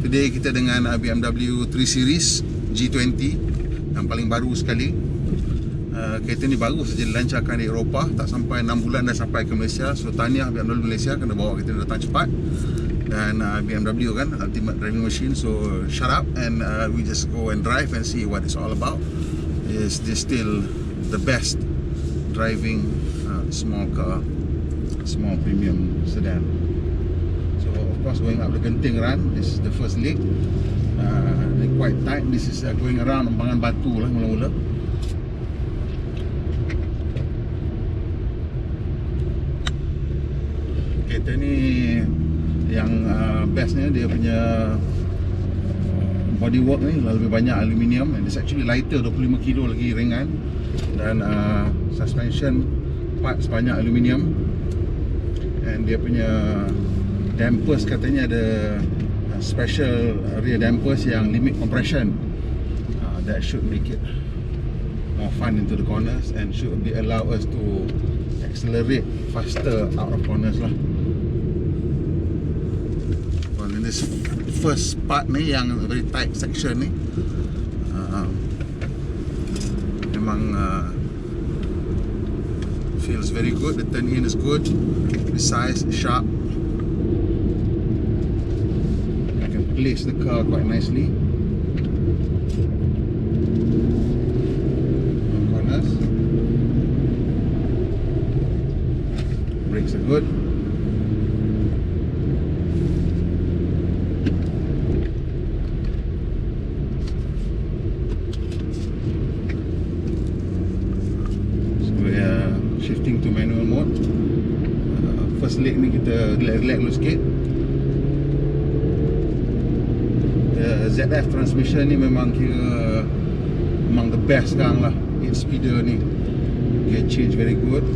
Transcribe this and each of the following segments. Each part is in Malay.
Today kita dengan BMW 3 Series G20 yang paling baru sekali. Kereta ni baru saja dilancarkan di Eropah, tak sampai 6 bulan dah sampai ke Malaysia. So tahniah BMW Malaysia kena bawa kereta datang cepat. Dan BMW kan ultimate driving machine. So shut up and we just go and drive and see what it's all about. Is this still the best driving small car, small premium sedan? So of course going up the Genting run, this is the first leg. Quite tight. This is going around Empangan Batu lah mula-mula. Kereta ni yang bestnya dia punya bodywork ni lebih banyak aluminium, and it's actually lighter, 25 kilo lagi ringan. Dan suspension parts banyak aluminium, and dia punya dampers katanya ada special rear dampers yang limit compression. That should make it more fun into the corners and should be allow us to accelerate faster out of corners lah. Well, in this first part ni, yang very tight section ni, memang feels very good. The turn in is good, precise, sharp. I can place the car quite nicely. Corners, brakes are good. Shifting to manual mode. First leg ni kita relax dulu sikit. ZF transmission ni memang kira among the best sekarang lah. 8 speeder ni, gear change very good,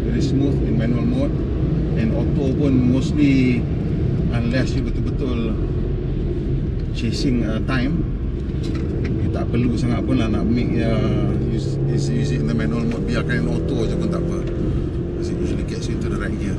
very smooth in manual mode. And auto pun mostly, unless you betul-betul chasing time, you tak perlu sangat pun lah nak make use it in the manual mode. Biarkan in auto je pun tak apa, because it usually gets you into the right gear.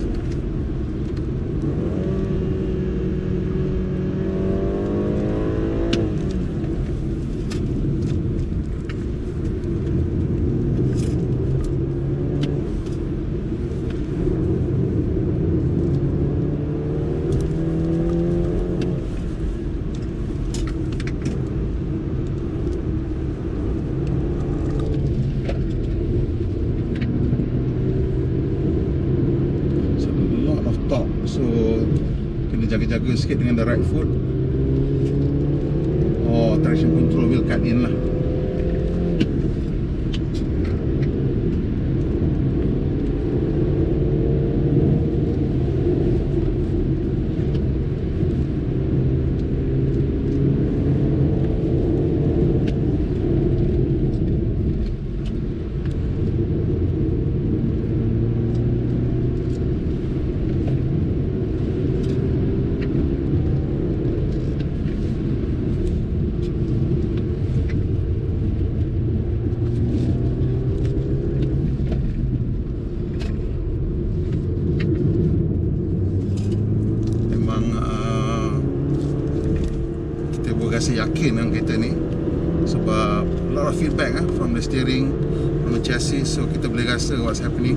So kena jaga-jaga sikit dengan the right foot, or traction control will cut in lah. Rasa yakin dengan kereta ni sebab a lot of feedback from the steering, from the chassis, so kita boleh rasa what's happening.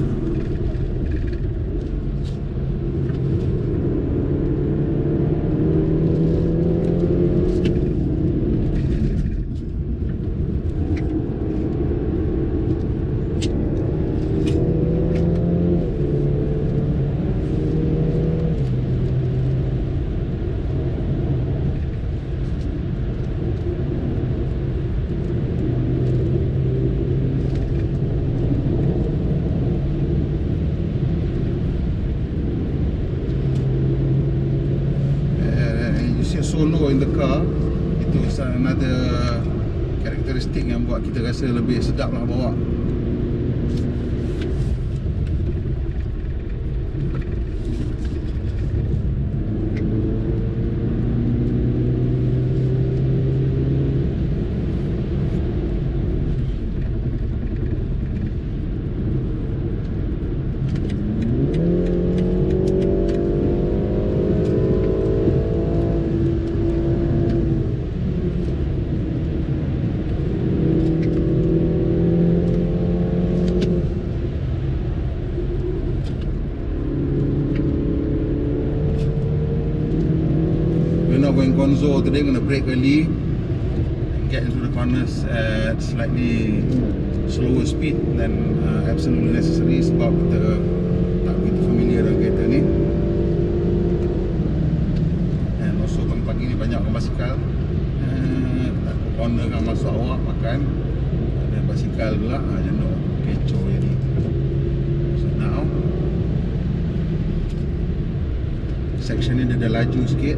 Solo in the car, itu another karakteristik yang buat kita rasa lebih sedap lah bawa. corner going Gonzo today, gonna brake early and get into the corners at slightly slower speed than absolutely necessary sebab kita tak begitu familiar dengan kereta ni. And also pagi-pagi ni banyak orang basikal, takut corner kan masuk awak makan, ada basikal pula, jenuh kecoh jadi. So now section ni dia dah laju sikit.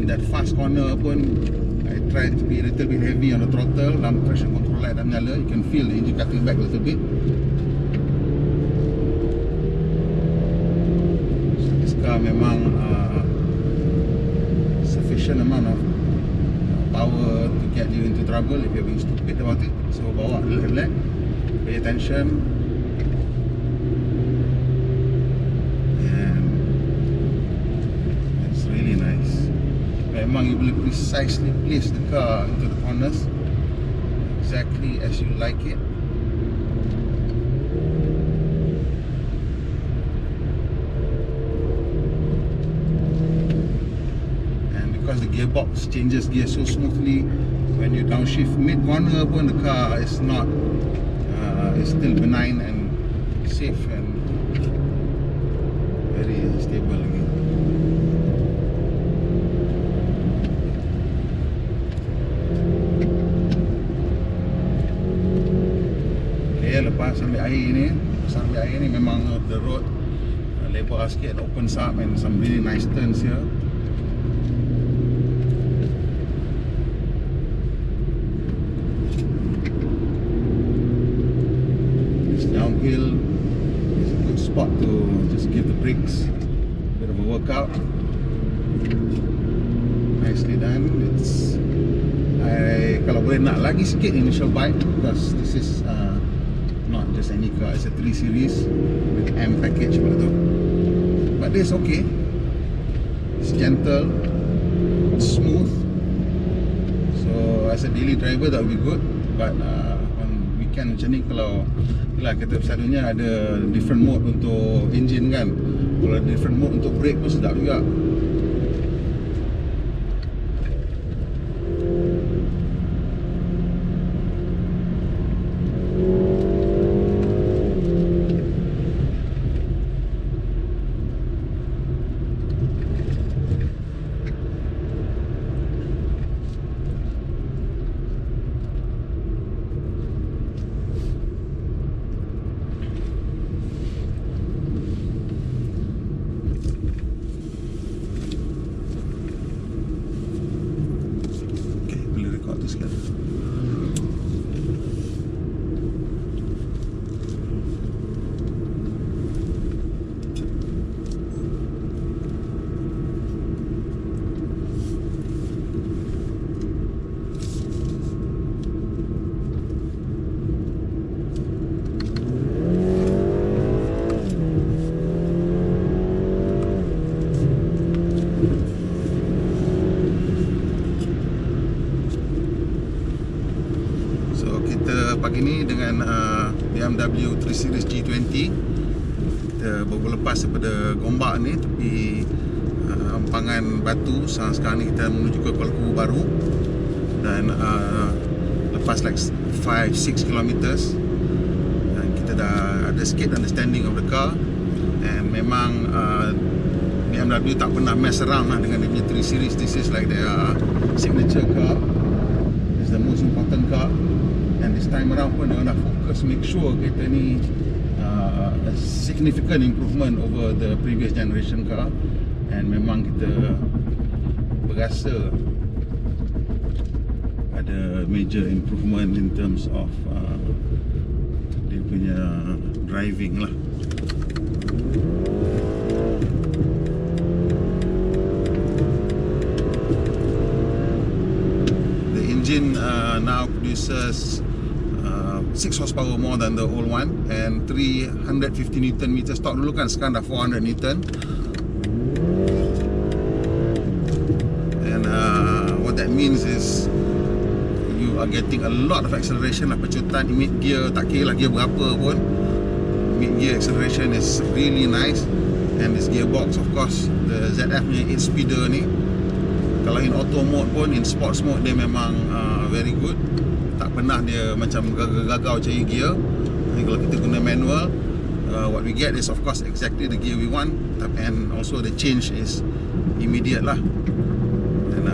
That fast corner pun I tried to be a little bit heavy on the throttle. Lampu traction control light dah menyala. You can feel the engine cutting back a little bit. So this car memang sufficient amount of power to get you into trouble if you're being stupid about it. So bawa relax, pay attention. Memang you boleh precisely place the car into the corners exactly as you like it. And because the gearbox changes gear so smoothly, when you downshift mid corner pun the car is not is still benign and safe and very stable again. Lepas ambil air ni memang the road lebar sikit, opens up and some really nice turns here. This downhill is a good spot to just give the brakes a bit of a workout. Nicely done. Kalau boleh nak lagi sikit initial bite, because this is not just any car, it's a 3 Series with M package pula tu. But this okay. It's gentle, it's smooth. So as a daily driver that will be good. But on weekend macam ni, kalau kita selalunya ada different mode untuk engine kan, kalau ada different mode untuk brake pun sedap juga. Pagi ni dengan BMW 3 Series G20, kita baru lepas daripada Gombak ni tepi Empangan Batu. Sekarang ni kita menuju ke Kuala Lumpur baru, dan lepas like 5-6 kilometers, dan kita dah ada sikit understanding of the car. And memang BMW tak pernah mess around lah dengan dia punya 3 Series. This is like their signature car. It's the most important car. And this time around pun dia nak fokus make sure kereta ni a significant improvement over the previous generation car. And memang kita berasa ada major improvement in terms of dia punya driving lah. The engine now produces 6 horsepower more than the old one, and 350 Newton meters torque dulu kan, sekarang dah 400 Newton. And what that means is you you are getting a lot of acceleration lah. Pecutan mid gear, tak kira lah gear berapa pun, mid gear acceleration is really nice. And this gearbox, of course, the ZF punya 8 speeder ni, kalau in auto mode pun, in sports mode, dia memang very good. Tak pernah dia macam gagau cari gear. Jadi kalau kita guna manual, what we get is of course exactly the gear we want, and also the change is immediate lah. And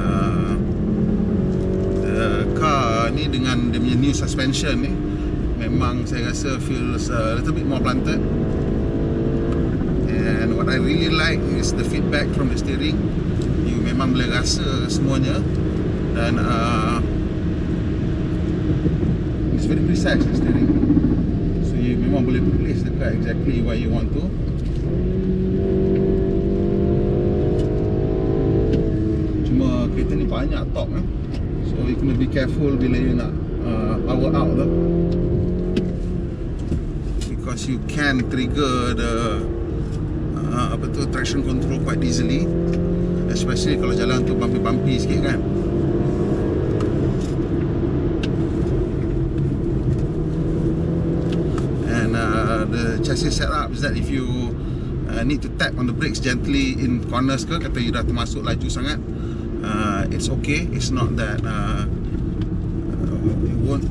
the car ni dengan dia punya new suspension ni, memang saya rasa feels a little bit more planted. And what I really like is the feedback from the steering. You memang boleh rasa semuanya. Dan it's very precise, the steering. So you memang boleh place the car exactly where you want to. Cuma kereta ni banyak torque, so you kena be careful bila you nak power out lah. Because you can trigger the traction control quite easily, especially kalau jalan tu bumpy-bumpy sikit kan. And the chassis setup is that if you need to tap on the brakes gently in corners ke, kata you dah termasuk laju sangat, it's okay. It's not that it won't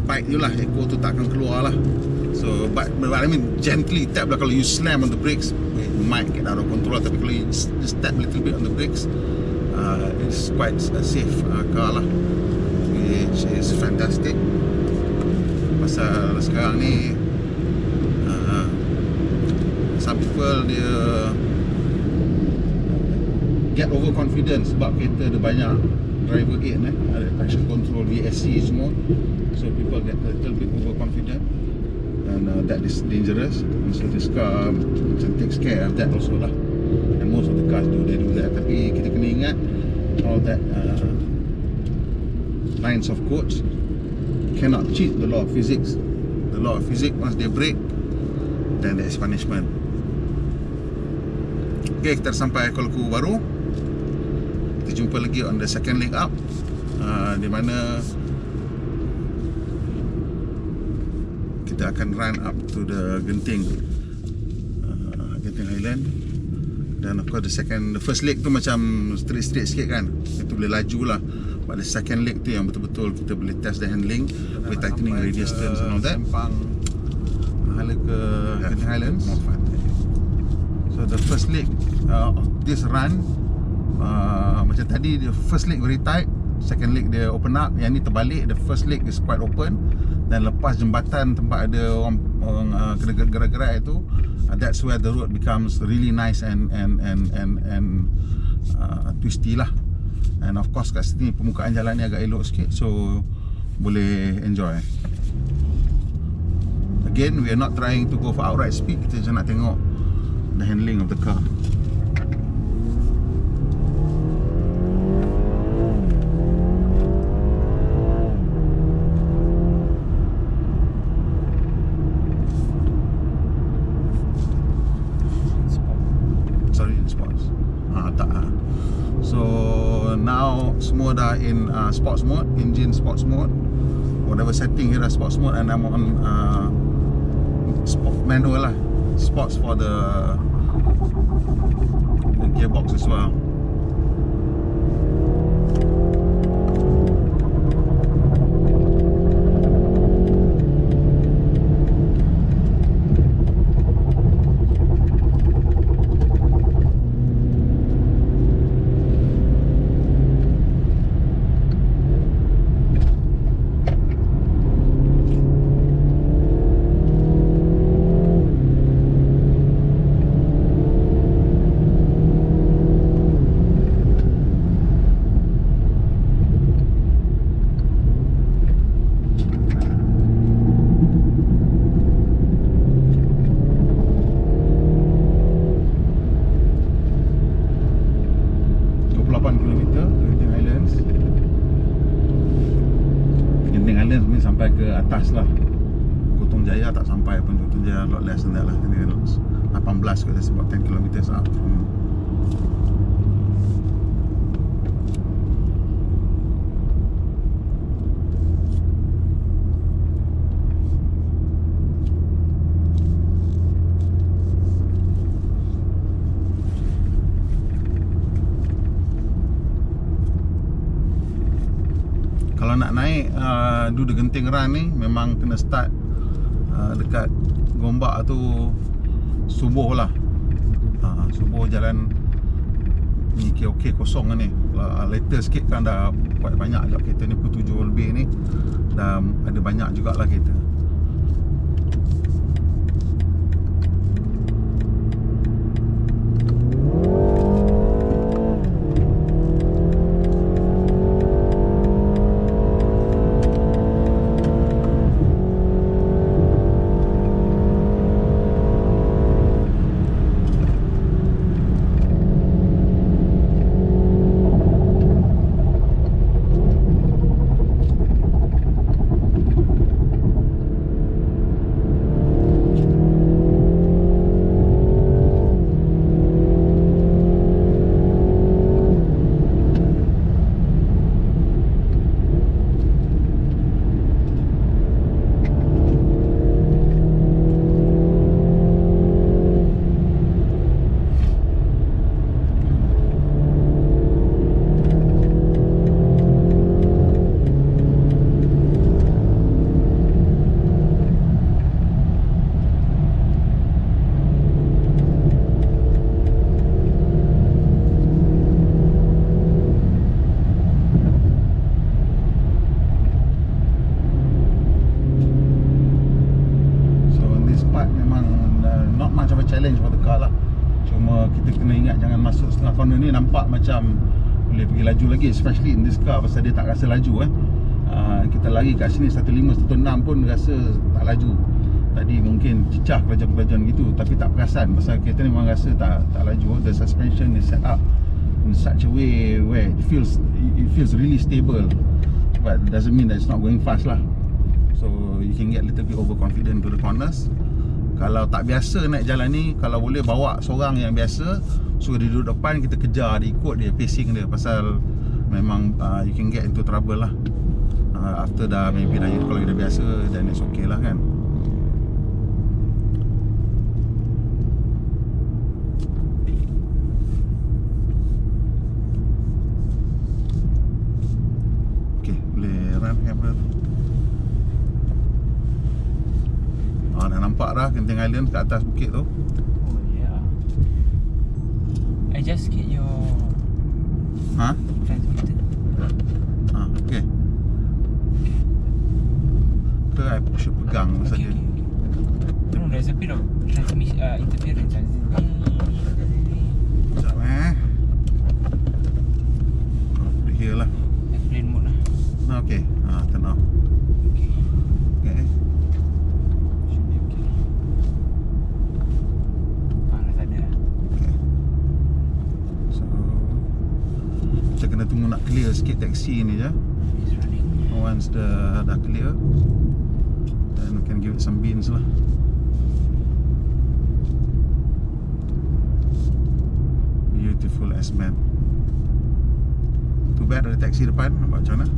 bite you lah, echo tu tak akan keluar lah. So but I mean gently tap lah. Kalau you slam on the brakes, it might get out of control. Tapi kalau you just tap a little bit on the brakes, it's quite a safe car lah, which is fantastic. Pasal sekarang ni some people dia get overconfident sebab kereta dia banyak driver aid, ada traction control, VSC semua. So people get a little bit overconfident, and that is dangerous. And so this car macam takes care of that also lah. And most of the cars do that. Tapi kita kena ingat all that lines of codes cannot cheat the law of physics. The law of physics, once they break, then there is punishment. Okay, kita sampai Kuala Lumpur baru. Kita jumpa lagi on the second leg up, di mana kita akan run up to the Genting Highland. Dan of course the first leg tu macam straight sikit kan, kita boleh laju lah. But the second leg tu yang betul-betul kita boleh test the handling, boleh tightening radius turns and all that. Empang ke Genting Highlands. So the first leg of this run, macam tadi, the first leg very tight, second leg dia open up. Yang ni terbalik, the first leg is quite open. Dan lepas jembatan tempat ada orang kena gerak-gerak itu, that's where the road becomes really nice and twisty lah. And of course kat sini permukaan jalan ni agak elok sikit, so boleh enjoy. Again, we are not trying to go for outright speed, kita just nak tengok the handling of the car. Semua dah in sports mode, engine sports mode, whatever setting here dah sports mode, and I'm on sport manual lah, sports for the gearbox as well. 28 km ke Gohtong Highlands. Genting Highlands ni sampai ke atas lah. Gohtong Jaya tak sampai pun. Gohtong Jaya a lot less than that lah. 18 ke, that's about 10 km up from do the genting run ni memang kena start dekat Gombak tu subuh lah. Subuh jalan ni okey kosong ni. Later sikit kan dah buat banyak agak kereta ni, pukul 7 lebih ni dah ada banyak jugalah kereta. Challenge for the car lah. Cuma kita kena ingat jangan masuk setengah corner ni nampak macam boleh pergi laju lagi, especially in this car pasal dia tak rasa laju kita lari kat sini 15, 16 pun rasa tak laju. Tadi mungkin cicah kelajuan-kelajuan gitu tapi tak perasan pasal kereta ni memang rasa tak laju. The suspension is set up in such a way where it feels really stable, but it doesn't mean that it's not going fast lah. So you can get a little bit overconfident to the corners. Kalau tak biasa naik jalan ni, kalau boleh bawa seorang yang biasa, suruh dia duduk depan, kita kejar dia, ikut dia, pacing dia. Pasal memang you can get into trouble lah. After dah maybe dah, kalau dah biasa, then it's okay lah kan. Okay, boleh run camera tu. Dah nampak dah Genting Island kat atas bukit tu. Oh yeah. I just get your transmitter. Okay. Ke I should pegang saja. No, there's a bit of transmission interference. Sekejap boleh hear lah. Airplane mode lah. Okay, turn off. Okay. Kita kena tunggu nak clear sikit taxi ni je. Once dah clear, then we can give it some beans lah. Beautiful as man. Too bad ada taxi depan. Nampak macam mana?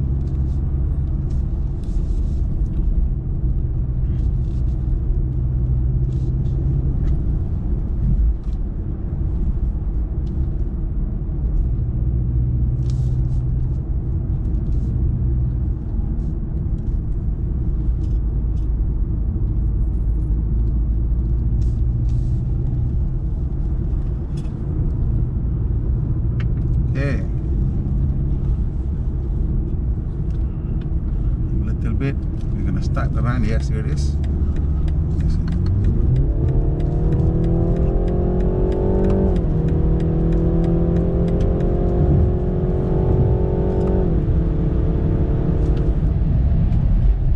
We're gonna start the run. Yes, here it is.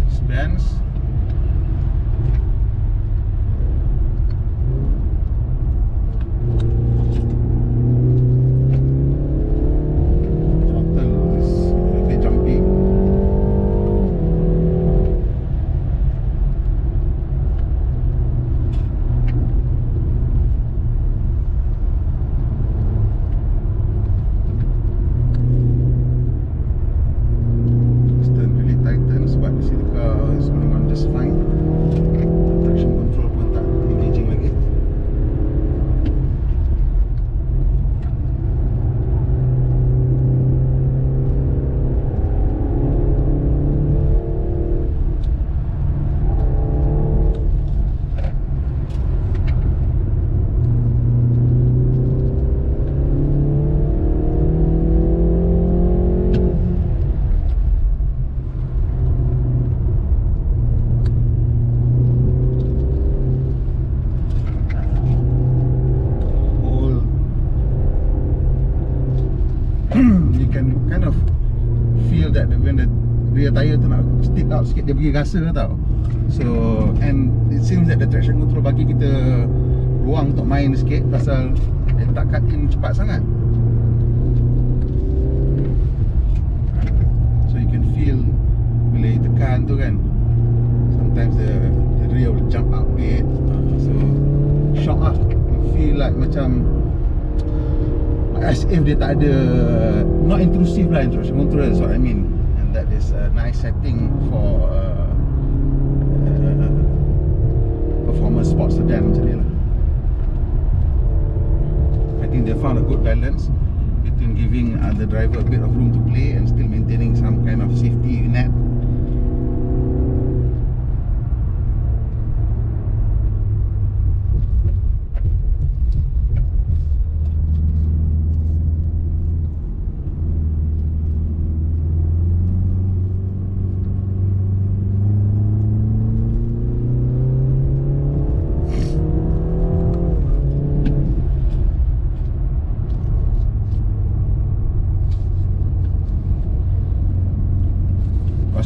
Spans. But you see the car is going on rear tire tu nak stick out sikit, dia bagi rasa tau. So, and it seems that the traction control bagi kita ruang untuk main sikit pasal dia tak cut in cepat sangat. So you can feel bila you tekan tu kan, sometimes the rear will jump up a bit. So shock lah. You feel like macam as if dia tak ada, not intrusive lah, traction control, that's what I mean. And that is a nice setting for performance sports sedan macam ni lah. I think they found a good balance between giving the driver a bit of room to play and still maintaining some kind of safety net.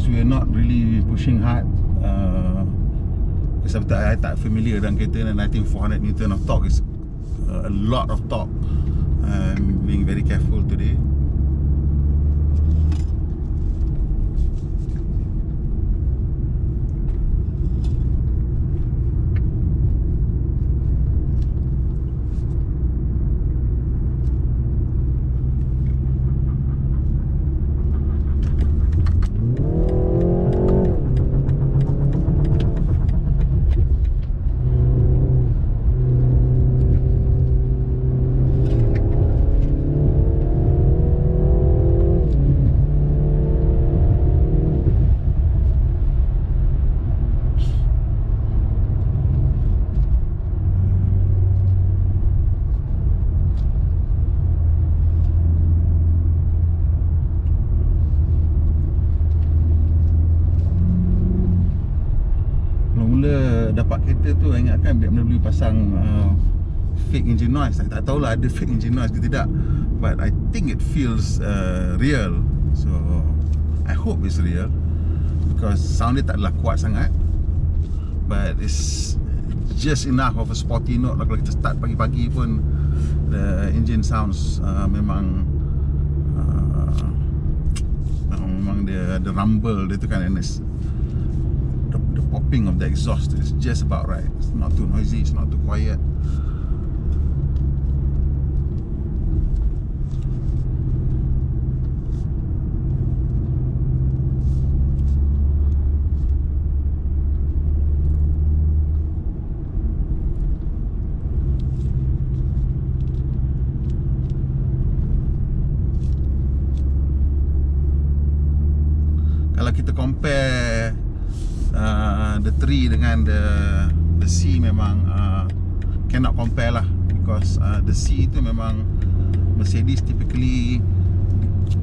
We're not really pushing hard because I tak familiar dengan kereta, and I think 400 Newton of torque is a lot of torque. I'm being very careful today. Dapat kereta tu, ingatkan BMW pasang fake engine noise. Tak tahulah ada fake engine noise ke tidak, but I think it feels real. So I hope it's real because sound dia taklah kuat sangat, but it's just enough of a sporty note lah. Kalau kita start pagi-pagi pun the engine sounds memang dia ada rumble dia tu kan, and it's the popping of the exhaust is just about right. It's not too noisy, it's not too quiet. Kalau kita compare the 3 dengan the C, memang cannot compare lah, because the C tu memang Mercedes typically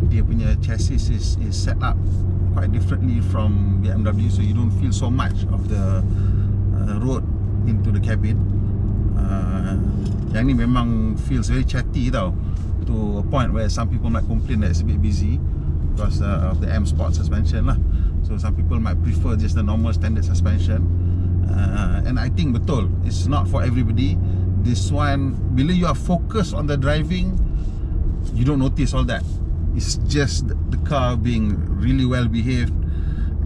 dia punya chassis is set up quite differently from BMW, so you don't feel so much of the road into the cabin. Yang ni memang feels very chatty tau, to a point where some people might complain that it's a bit busy because of the M Sport suspension lah. So some people might prefer just the normal standard suspension, and I think betul, it's not for everybody. This one, bila you are focused on the driving, you don't notice all that. It's just the car being really well behaved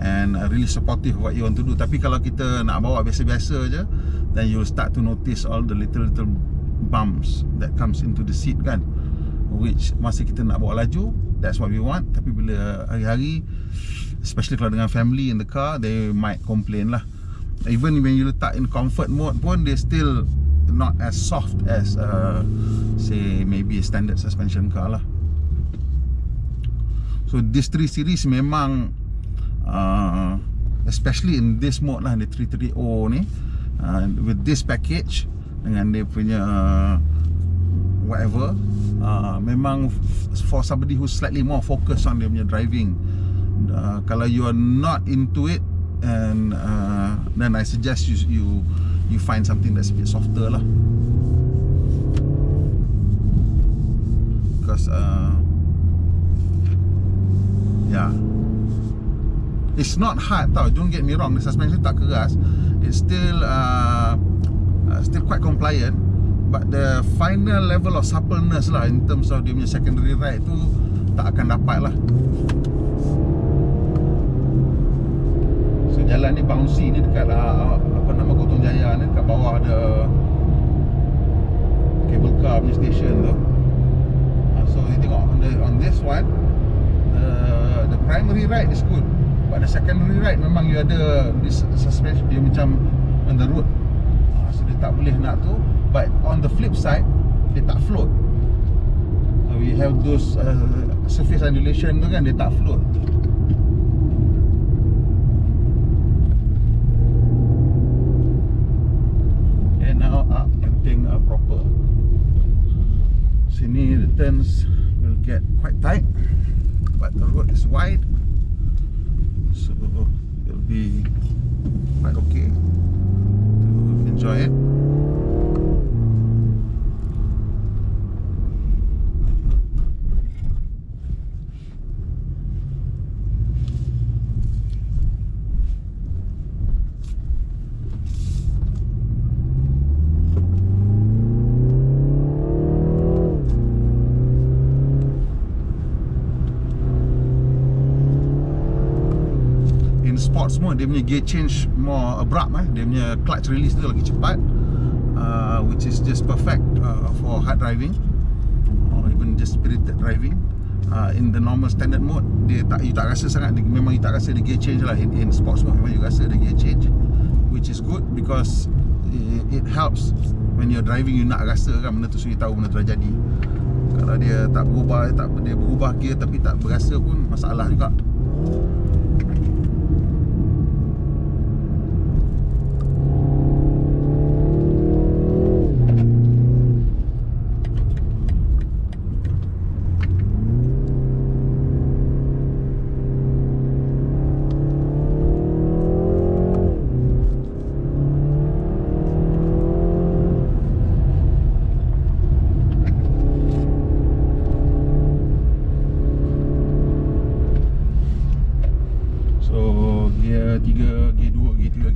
and really supportive of what you want to do. Tapi kalau kita nak bawa biasa-biasa je, then you will start to notice all the little bumps that comes into the seat kan, which masa kita nak bawa laju, that's what we want. Tapi bila hari-hari, especially kalau dengan family in the car, they might complain lah. Even when you letak in comfort mode pun, they still not as soft as say maybe a standard suspension car lah. So this 3 series memang especially in this mode lah, the 330 ni, with this package dengan dia punya whatever, memang for somebody who's slightly more focused on dia punya driving, kalau you are not into it, and then I suggest you find something that's a bit softer lah, because yeah, It's not hard tau, don't get me wrong, the suspension tak keras. It's still still quite compliant, but the final level of suppleness lah in terms of dia punya secondary ride tu tak akan dapat lah. So jalan ni bouncy ni dekat apa nama Gohtong Jaya ni, dekat bawah ada cable car punya station tu. So you tengok on this one, the primary ride is good, but the secondary ride memang you ada this suspension dia macam on the road. So dia tak boleh nak tu. But on the flip side, dia tak float. So we have those surface undulation tu kan, dia tak float. And now up, everything proper. Sini the turns will get quite tight, but the road is wide, so it'll be quite okay to enjoy it. Sport semua, dia punya gear change more abrupt dia punya clutch release tu lagi cepat, which is just perfect for hard driving or even just spirited driving. In the normal standard mode, dia tak, you tak rasa sangat, memang you tak rasa the gear change lah. In sports mode memang you rasa the gear change, which is good because it helps when you're driving, you nak rasa kan benda tu, so you tahu benda tu dah jadi. Kalau dia tak berubah, dia berubah gear tapi tak berasa pun masalah juga.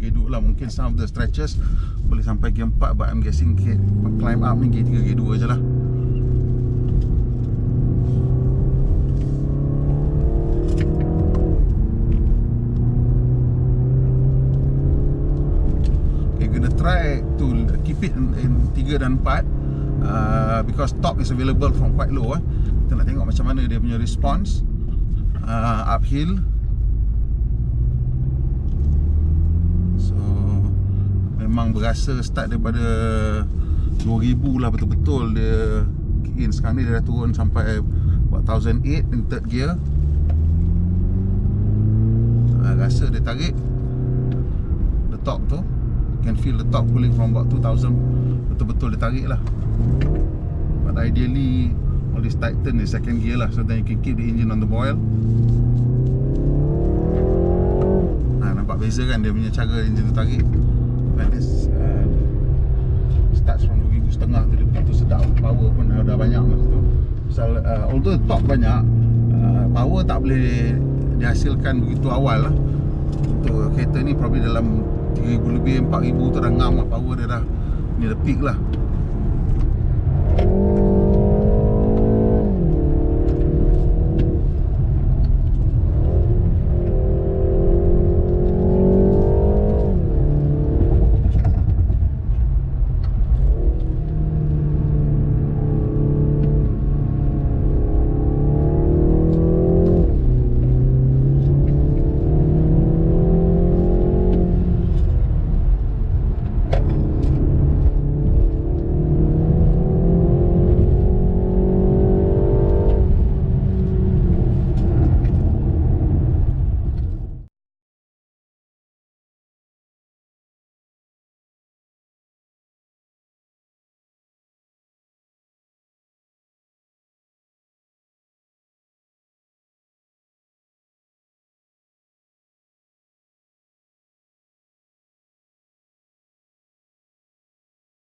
G2 lah, mungkin some of the stretches boleh sampai G4, but I'm guessing climb up ni G3, G2 je lah. Okay, gonna try to keep it in 3 dan 4 because top is available from quite low. Kita nak tengok macam mana dia punya response uphill. Memang berasa start daripada 2000 lah betul-betul dia kick in. Sekarang ni dia dah turun sampai 1008 in third gear. Rasa dia tarik the top tu, can feel the top pulling from about 2000. Betul-betul dia tarik lah. But ideally always tighten the second gear lah, so then you can keep the engine on the boil. Nampak beza kan dia punya cara engine tu tarik. Like this starts from 2,500 tu, dia betul sedap. Power pun dah banyak masa tu. So, although top banyak, power tak boleh dihasilkan begitu awal lah. Untuk kereta ni probably dalam 3,000 lebih, 4,000 tu dah ngam lah power dia dah. Ni the peak lah.